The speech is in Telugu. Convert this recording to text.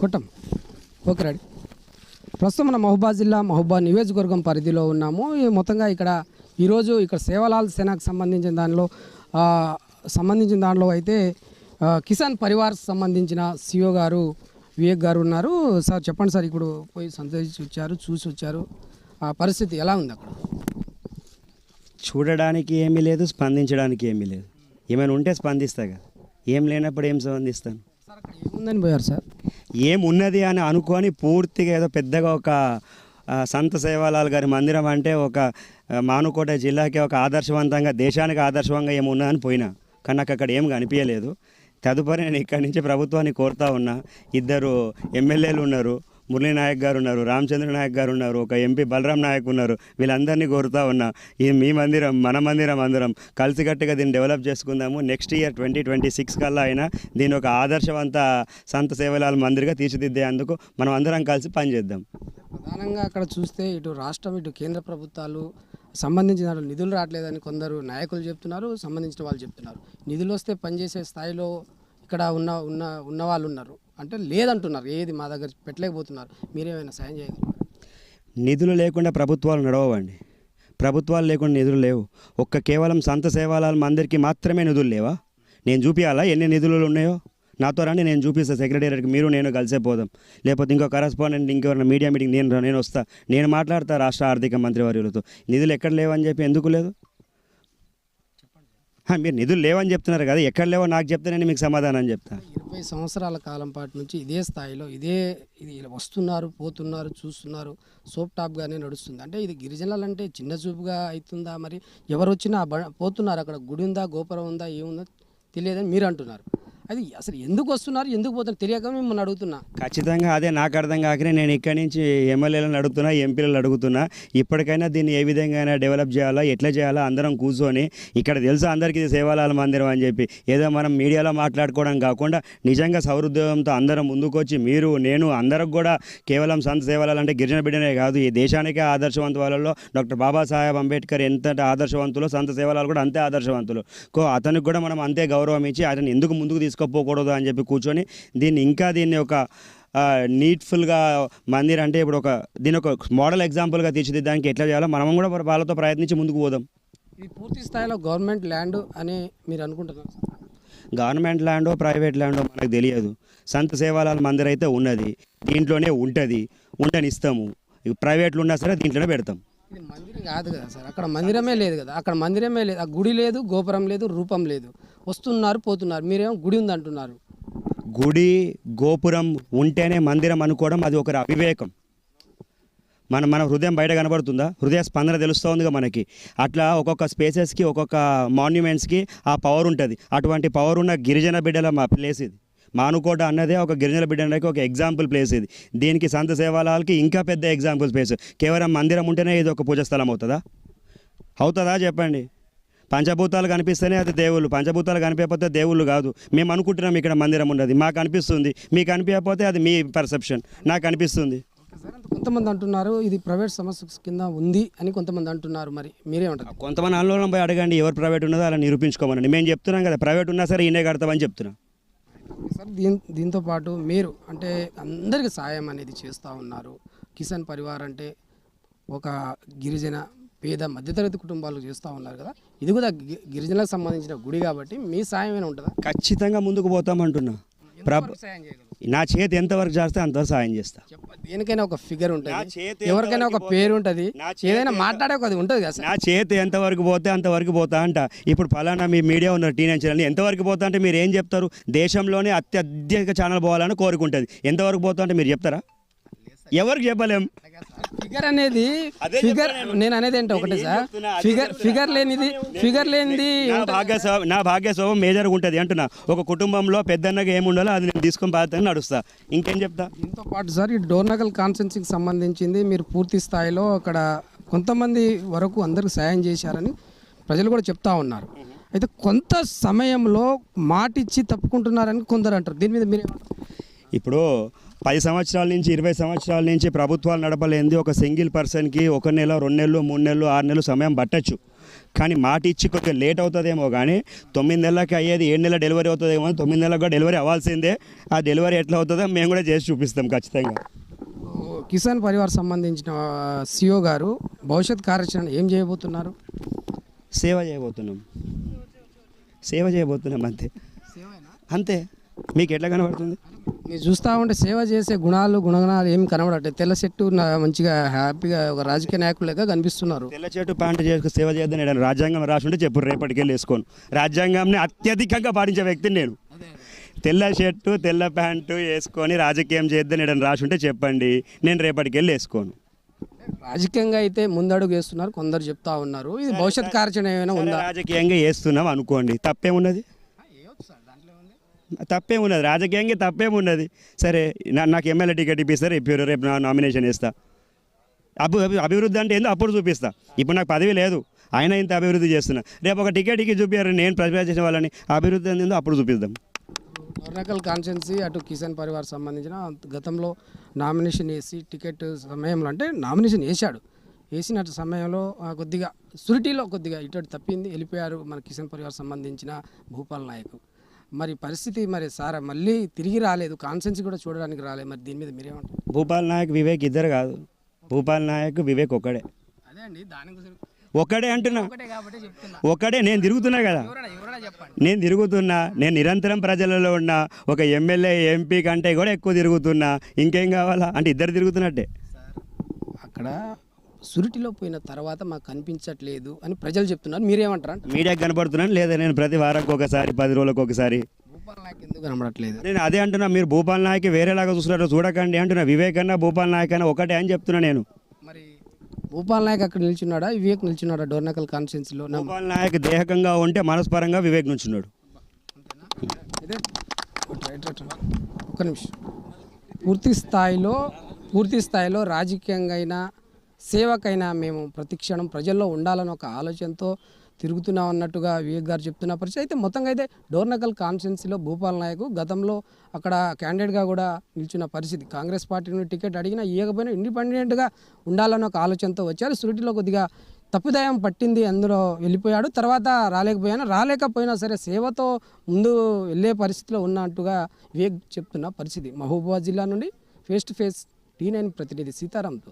కొట్టం ఓకే రెడీ. ప్రస్తుతం మన మహబూబాద్ జిల్లా మహబూబాద్ నియోజకవర్గం పరిధిలో ఉన్నాము. మొత్తంగా ఈరోజు ఇక్కడ సేవలాల్ సేనాకు సంబంధించిన దాంట్లో అయితే కిసాన్ పరివార్కి సంబంధించిన సిఓ గారు వివేక్ గారు ఉన్నారు. సార్ చెప్పండి సార్, ఇప్పుడు పోయి సందర్శించి వచ్చారు, చూసి వచ్చారు, ఆ పరిస్థితి ఎలా ఉంది అక్కడ? చూడడానికి ఏమీ లేదు, స్పందించడానికి ఏమీ లేదు. ఏమైనా ఉంటే స్పందిస్తా కదా, ఏం లేనప్పుడు ఏం స్పందిస్తాను? సార్ అక్కడ ఏముందని పోయారు సార్? ఏమున్నది అని అనుకొని పూర్తిగా ఏదో పెద్దగా ఒక సంత సేవాలాల్ గారి మందిరం అంటే ఒక మానుకోట జిల్లాకి ఒక ఆదర్శవంతంగా, దేశానికి ఆదర్శవంగా ఏమున్నదని పోయినా, కానీ నాకు అక్కడ ఏం కనిపించలేదు. తదుపరి నేను ఇక్కడి నుంచి ప్రభుత్వాన్ని కోరుతా ఉన్నా. 2 ఎమ్మెల్యేలు ఉన్నారు, మురళీ నాయక్ గారు ఉన్నారు, రామచంద్ర నాయక్ గారు ఉన్నారు, ఒక ఎంపీ బలరాం నాయక్ ఉన్నారు. వీళ్ళందరినీ కోరుతా ఉన్నా, ఇది మీ మందిరం, మన మందిరం, అందరం కలిసికట్టుగా దీన్ని డెవలప్ చేసుకుందాము. నెక్స్ట్ ఇయర్ 2026 కల్లా అయినా దీని ఒక ఆదర్శవంత సంత సేవలాల్ మందిర్గా తీర్చిదిద్దేందుకు మనం అందరం కలిసి పనిచేద్దాం. ప్రధానంగా అక్కడ చూస్తే ఇటు రాష్ట్రం ఇటు కేంద్ర ప్రభుత్వాలు సంబంధించిన నిధులు రావట్లేదని కొందరు నాయకులు చెప్తున్నారు, సంబంధించిన వాళ్ళు చెప్తున్నారు. నిధులు వస్తే పనిచేసే స్థాయిలో ఇక్కడ ఉన్న వాళ్ళు ఉన్నారు అంటే లేదంటున్నారు. ఏది మా దగ్గర పెట్టలేకపోతున్నారు. మీరేమైనా సాయం చేయగలరు? నిధులు లేకుండా ప్రభుత్వాలు నడవండి. ప్రభుత్వాలు లేకుండా నిధులు లేవు. కేవలం సంత సేవాలాల్ మందిర్కి మాత్రమే నిధులు లేవా? నేను చూపించాలా ఎన్ని నిధులు ఉన్నాయో? నాతో రండి, నేను చూపిస్తాను సెక్రటేరియట్కి. మీరు నేను కలిసే పోదాం, లేకపోతే ఇంకో కరస్పాండెంట్ ఇంకెవరైనా మీడియా మీటింగ్ నేను వస్తా, నేను మాట్లాడతా రాష్ట్ర ఆర్థిక మంత్రి వర్యులతో. నిధులు ఎక్కడ లేవని చెప్పి ఎందుకు లేదు? మీరు నిధులు లేవని చెప్తున్నారు కదా, ఎక్కడ లేవో నాకు చెప్తే నేను మీకు సమాధానం చెప్తాను. 20 సంవత్సరాల కాలం పాటు నుంచి ఇదే స్థాయిలో ఇది వస్తున్నారు, పోతున్నారు, చూస్తున్నారు, సోప్ టాప్గానే నడుస్తుంది. అంటే ఇది గిరిజనులు అంటే చిన్న చూపుగా అవుతుందా? మరి ఎవరు వచ్చినా పోతున్నారు, అక్కడ గుడి ఉందా, గోపురం ఉందా, ఏముందో తెలియదని మీరు అంటున్నారు. అది అసలు ఎందుకు వస్తున్నారు, ఎందుకు పోతున్నారు తెలియక మిమ్మల్ని అడుగుతున్నా. ఖచ్చితంగా అదే నాకు అర్థం కాకనే నేను ఇక్కడి నుంచి ఎమ్మెల్యేలను అడుగుతున్నా, ఎంపీలను అడుగుతున్నా. ఇప్పటికైనా దీన్ని ఏ విధంగా అయినా డెవలప్ చేయాలా, ఎట్లా చేయాలా అందరం కూర్చొని, ఇక్కడ తెలుసా అందరికీ ఇది సేవాలాల్ మందిరం అని చెప్పి ఏదో మనం మీడియాలో మాట్లాడుకోవడం కాకుండా నిజంగా సౌహృదయంతో అందరం ముందుకొచ్చి, మీరు నేను అందరికి కూడా కేవలం సంత సేవాలాల్ అంటే గిరిజన బిడ్డనే కాదు, ఈ దేశానికే ఆదర్శవంతు వాళ్ళలో డాక్టర్ బాబాసాహెబ్ అంబేద్కర్ ఎంత ఆదర్శవంతులో సంత సేవాలాల్ కూడా అంతే ఆదర్శవంతులు. అతనికి కూడా మనం అంతే గౌరవం ఇచ్చి అతను ఎందుకు ముందుకు తీసుకోపోకూడదు అని చెప్పి కూర్చొని దీన్ని ఒక నీట్ఫుల్గా మందిర్ అంటే ఇప్పుడు దీని ఒక మోడల్ ఎగ్జాంపుల్గా తీర్చిదిద్దడానికి ఎట్లా చేయాలో మనం కూడా వాళ్ళతో ప్రయత్నించి ముందుకు పోదాం. ఇది పూర్తి స్థాయిలో గవర్నమెంట్ ల్యాండ్ అని మీరు అనుకుంటున్నారు? గవర్నమెంట్ ల్యాండో ప్రైవేట్ ల్యాండో మనకు తెలియదు. సంత సేవాలాల్ మందిర్ అయితే ఉన్నది, దీంట్లోనే ఉంటుంది, ఉండనిస్తాము. ప్రైవేట్లు ఉన్నా సరే దీంట్లోనే పెడతాం. ఇది మందిరం కాదు కదా సార్, అక్కడ మందిరమే లేదు కదా, అక్కడ మందిరమే లేదు, ఆ గుడి లేదు, గోపురం లేదు, రూపం లేదు, వస్తున్నారు పోతున్నారు. మీరేమో గుడి ఉంది అంటున్నారు. గుడి గోపురం ఉంటేనే మందిరం అనుకోవడం అది ఒక అవివేకం. మన హృదయం బయట కనబడుతుందా? హృదయ స్పందన తెలుస్తూ ఉందిగా మనకి. అట్లా ఒక్కొక్క స్పేసెస్కి, ఒక్కొక్క మాన్యుమెంట్స్కి ఆ పవర్ ఉంటుంది. అటువంటి పవర్ ఉన్న గిరిజన బిడ్డల మా ప్లేస్ ఇది. మానుకోట అన్నదే ఒక గిరిజన బిడ్డకి ఒక ఎగ్జాంపుల్ ప్లేస్ ఇది. దీనికి సంత సేవాలాల్కి ఇంకా పెద్ద ఎగ్జాంపుల్ ప్లేస్. కేవలం మందిరం ఉంటేనే ఇది ఒక పూజ స్థలం అవుతుందా చెప్పండి? పంచభూతాలు కనిపిస్తేనే అది దేవుళ్ళు, పంచభూతాలు కనిపించకపోతే దేవుళ్ళు కాదు. మేము అనుకుంటున్నాం ఇక్కడ మందిరం ఉండదు, మాకు అనిపిస్తుంది. మీకు అనిపించకపోతే అది మీ పర్సెప్షన్, నాకు అనిపిస్తుంది. కొంతమంది అంటున్నారు ఇది ప్రైవేట్ సమస్య కింద ఉంది అని కొంతమంది అంటున్నారు. మరి మీరేమంటారు? కొంతమంది ఆందోళన పోయి అడగండి, ఎవరు ప్రైవేట్ ఉన్నదో అలా నిరూపించుకోమని. మేము చెప్తున్నాం కదా, ప్రైవేట్ ఉన్నా సరే ఈయనే కడతామని చెప్తున్నాం. సార్ దీంతో పాటు మీరు అంటే అందరికీ సాయం అనేది చేస్తూ ఉన్నారు. కిసాన్ పరివార్ అంటే ఒక గిరిజన పేద మధ్యతరగతి కుటుంబాలు చేస్తూ ఉన్నారు కదా, ఇది కూడా గిరిజనులకు సంబంధించిన గుడి కాబట్టి మీ సాయం ఏమైనా ఉంటుందా? ఖచ్చితంగా ముందుకు పోతామంటున్నా. నా చేతి ఎంతవరకు చేస్తే అంతవరకు సాయం చేస్తా. దేనికైనా ఒక ఫిగర్ ఉంటుంది, ఎవరికైనా ఒక పేరు ఉంటుంది, ఏదైనా మాట్లాడే ఒక ఉంటుంది కదా. నా చేతి ఎంతవరకు పోతే అంతవరకు పోతా అంట. ఇప్పుడు ఫలానా మీ మీడియా ఉన్న టీనేజ్ ఎంతవరకు పోతా అంటే మీరు ఏం చెప్తారు? దేశంలోనే అత్యధిక ఛానల్ పోవాలని కోరుకుంటుంది. ఎంతవరకు పోతా అంటే మీరు చెప్తారా? ఎవరికి చెప్పలేం. ఫిగర్ అనేది నేను అనేది ఏంటో ఒకటే సార్, ఫిగర్ లేనిది నా భాగ్యస్వభావం మేజర్గా ఉంటుంది అంటున్నా. ఒక కుటుంబంలో పెద్దన్నగా ఏముండాలో అది నేను తీసుకొని బాధ్యత నడుస్తా. ఇంకేం చెప్తా? దీంతో పాటు సార్ ఈ డోర్నగల్ కాన్స్టిట్యున్సీకి సంబంధించింది మీరు పూర్తి స్థాయిలో అక్కడ కొంతమంది వరకు అందరికి సాయం చేశారని ప్రజలు కూడా చెప్తా ఉన్నారు. అయితే కొంత సమయంలో మాటిచ్చి తప్పుకుంటున్నారని కొందరు అంటారు. దీని మీద మీరు ఇప్పుడు 10 సంవత్సరాల నుంచి 20 సంవత్సరాల నుంచి ప్రభుత్వాలు నడపలేంది ఒక సింగిల్ పర్సన్కి 1 నెల 2 నెలలు 3 నెలలు 6 నెలలు సమయం పట్టచ్చు. కానీ మాట ఇచ్చి కొద్దిగా లేట్ అవుతుందేమో కానీ 9 నెలలకి అయ్యేది 7 నెలల డెలివరీ అవుతుందేమో, 9 నెలలకు కూడా డెలివరీ అవ్వాల్సిందే. ఆ డెలివరీ ఎట్లా అవుతుందో మేము కూడా చేసి చూపిస్తాం ఖచ్చితంగా. కిసాన్ పరివార్ సంబంధించిన సిఓ గారు భవిష్యత్ కార్యాచరణ ఏం చేయబోతున్నారు? సేవ చేయబోతున్నాం అంతే. అంతే. మీకు ఎట్లా కనబడుతుంది? మీరు చూస్తూ ఉంటే సేవ చేసే గుణగణాలు ఏమి కనబడట్లేదు. తెల్ల చెట్టు మంచిగా హ్యాపీగా ఒక రాజకీయ నాయకులుగా కనిపిస్తున్నారు. తెల్ల చెట్టు ప్యాంటు చేసుకుని సేవ చేద్దాం నేను రాజ్యాంగం రాసుంటే చెప్పు రేపటికెళ్ళి వేసుకోను. రాజ్యాంగాన్ని అత్యధికంగా పాటించే వ్యక్తిని నేను. తెల్ల షర్టు తెల్ల ప్యాంటు వేసుకొని రాజకీయం చేద్దాం నేను రాసుంటే చెప్పండి, నేను రేపటికెళ్ళి వేసుకోను. రాజకీయంగా అయితే ముందడుగు వేస్తున్నారు కొందరు చెప్తా ఉన్నారు. ఇది భవిష్యత్ కార్యాచరణ ఏమైనా ఉందా? రాజకీయంగా వేస్తున్నాం అనుకోండి, తప్పేమున్నది? తప్పేమున్నది? రాజకీయంగా తప్పేమున్నది? సరే నాకు ఎమ్మెల్యే టికెట్ ఇప్పిస్తారు, రేపు నా నామినేషన్ వేస్తా. అభివృద్ధి అంటే ఏందో అప్పుడు చూపిస్తా. ఇప్పుడు నాకు పదవి లేదు, ఆయన ఇంత అభివృద్ధి చేస్తున్నా. రేపు ఒక టికెట్కి చూపించారు నేను ప్రతిపాదన చేసిన వాళ్ళని, అభివృద్ధి ఏందో అప్పుడు చూపిద్దాం. డోర్నకల్ కాన్స్టిట్యున్సీ అటు కిసాన్ పరివార్ సంబంధించిన గతంలో నామినేషన్ వేసి టికెట్ సమయంలో అంటే నామినేషన్ వేసిన సమయంలో కొద్దిగా సురిటీలో కొద్దిగా ఇటు తప్పింది, వెళ్ళిపోయారు మన కిసాన్ పరివార్ సంబంధించిన భూపాల్ నాయక్. మరి పరిస్థితి మరి సార్ మళ్ళీ తిరిగి రాలేదు, కాన్స్టిట్యున్సీ కూడా చూడడానికి రాలేదు. మరి దీని మీద మీరేమంటారు? భూపాల్ నాయక్ వివేక్ ఇద్దరు కాదు, భూపాల్ నాయక్ వివేక్ ఒక్కడే. అదే అండి, దానికోసం ఒక్కడే అంటున్నా. ఒక్కడే. నేను తిరుగుతున్నా కదా, నేను నిరంతరం ప్రజలలో ఉన్నా. ఒక ఎమ్మెల్యే ఎంపీ కంటే కూడా ఎక్కువ తిరుగుతున్నా. ఇంకేం కావాలా? అంటే ఇద్దరు తిరుగుతున్నట్టే. అక్కడ సురిటిలో పోయిన తర్వాత మాకు కనిపించట్లేదు అని ప్రజలు చెప్తున్నారు, మీరేమంటారు? మీడియాకి కనబడుతున్నాను లేదా? నేను ప్రతి వారానికి ఒకసారి 10 రోజులకు ఒకసారి. భూపాల్ నాయక్ ఎందుకు కనబడట్లేదు? నేను అదే అంటున్నా, మీరు భూపాల్ నాయక్ వేరేలాగా చూస్తున్నారో చూడకండి అంటున్నా. వివేక్ అన్న భూపాల్ నాయక్ అన్న ఒకటే అని చెప్తున్నా నేను. మరి భూపాల్ నాయక్ అక్కడ నిల్చున్నాడా, వివేక్ నిల్చున్నాడా డోర్నకల్ కాన్స్టిట్యున్సీలో? భూపాల్ నాయక్ దేహకంగా ఉంటే మనస్పరంగా వివేక్ నుంచున్నాడు. ఒక్క నిమిషం. పూర్తి స్థాయిలో రాజకీయంగా అయినా సేవకైనా మేము ప్రతిక్షణం ప్రజల్లో ఉండాలని ఒక ఆలోచనతో తిరుగుతున్నాం అన్నట్టుగా వివేక్ గారు చెప్తున్న పరిస్థితి. అయితే మొత్తంగా అయితే డోర్నకల్ కాన్స్టిట్యున్సీలో భూపాల్ నాయక్ గతంలో అక్కడ క్యాండిడేట్గా కూడా నిల్చున్న పరిస్థితి. కాంగ్రెస్ పార్టీ నుండి టికెట్ అడిగినా ఇవ్వకపోయినా ఇండిపెండెంట్గా ఉండాలని ఒక ఆలోచనతో వచ్చారు. సురిటిలో కొద్దిగా తప్పిదాయం పట్టింది, అందులో వెళ్ళిపోయాడు. తర్వాత రాలేకపోయినా సరే సేవతో ముందు వెళ్ళే పరిస్థితిలో ఉన్నట్టుగా వివేక్ చెప్తున్న పరిస్థితి. మహబూబాబాద్ జిల్లా నుండి ఫేస్ టు ఫేస్ T9 ప్రతినిధి సీతారాంతో.